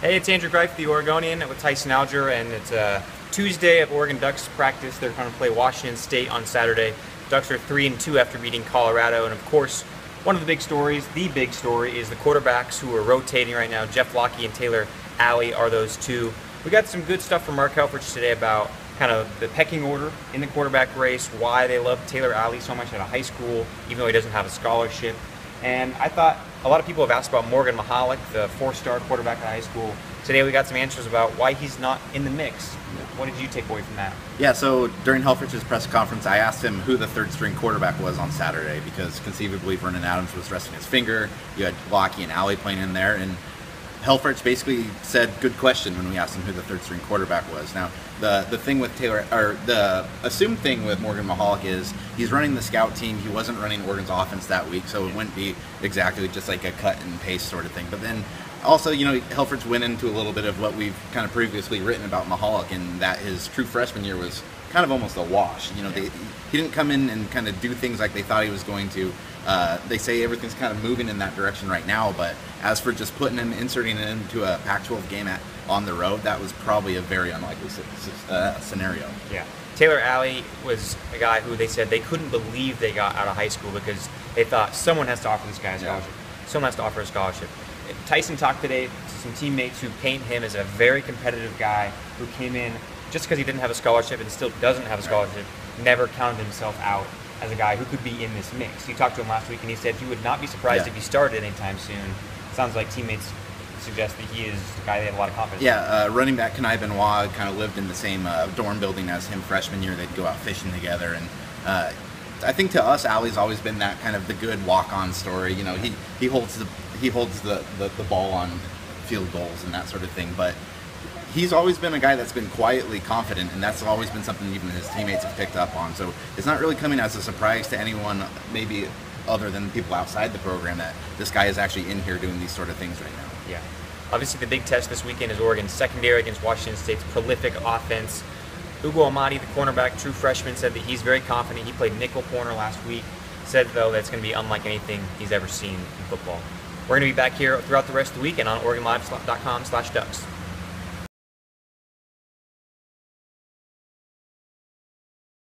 Hey, it's Andrew Greif, the Oregonian, with Tyson Alger, and it's Tuesday of Oregon Ducks practice. They're going to play Washington State on Saturday. Ducks are 3-2 after beating Colorado, and of course, one of the big stories, the big story, is the quarterbacks who are rotating right now. Jeff Locke and Taylor Alley are those two. We got some good stuff from Mark Helfrich today about kind of the pecking order in the quarterback race, why they love Taylor Alley so much out of high school, even though he doesn't have a scholarship. And I thought a lot of people have asked about Morgan Mahalik, the four-star quarterback in high school. Today we got some answers about why he's not in the mix. What did you take away from that? Yeah, so during Helfrich's press conference, I asked him who the third-string quarterback was on Saturday, because conceivably Vernon Adams was resting his finger. You had Locke and Alley playing in there, and Helfrich basically said, "Good question," when we asked him who the third-string quarterback was. Now, the thing with Taylor, or the assumed thing with Morgan Mahalik is he's running the scout team. He wasn't running Oregon's offense that week, so it wouldn't be exactly just like a cut and paste sort of thing. But then also, Helfrich went into a little bit of what we've kind of previously written about Mahalik, and that his true freshman year was kind of almost a wash. He didn't come in and kind of do things like they thought he was going to. They say everything's kind of moving in that direction right now, but as for just inserting him into a Pac-12 game on the road, that was probably a very unlikely scenario. Yeah. Taylor Alley was a guy who they said they couldn't believe they got out of high school because they thought someone has to offer this guy a scholarship. Someone has to offer a scholarship. Tyson talked today to some teammates who paint him as a very competitive guy who came in just because he didn't have a scholarship and still doesn't have a scholarship, never counted himself out as a guy who could be in this mix. You talked to him last week and he said he would not be surprised if he started anytime soon. Sounds like teammates suggest that he is the guy they have a lot of confidence in. Yeah, running back Kanai Benoit kind of lived in the same dorm building as him freshman year. They'd go out fishing together, and I think to us, Alley's always been that kind of the good walk-on story. He holds the ball on field goals and that sort of thing, but he's always been a guy that's been quietly confident, and that's always been something even his teammates have picked up on. So it's not really coming as a surprise to anyone, maybe other than people outside the program, that this guy is actually in here doing these sort of things right now. Yeah. Obviously, the big test this weekend is Oregon's secondary against Washington State's prolific offense. Ugo Amadi, the cornerback, true freshman, said that he's very confident. He played nickel corner last week. Said, though, that it's going to be unlike anything he's ever seen in football. We're going to be back here throughout the rest of the week and on OregonLive.com/Ducks.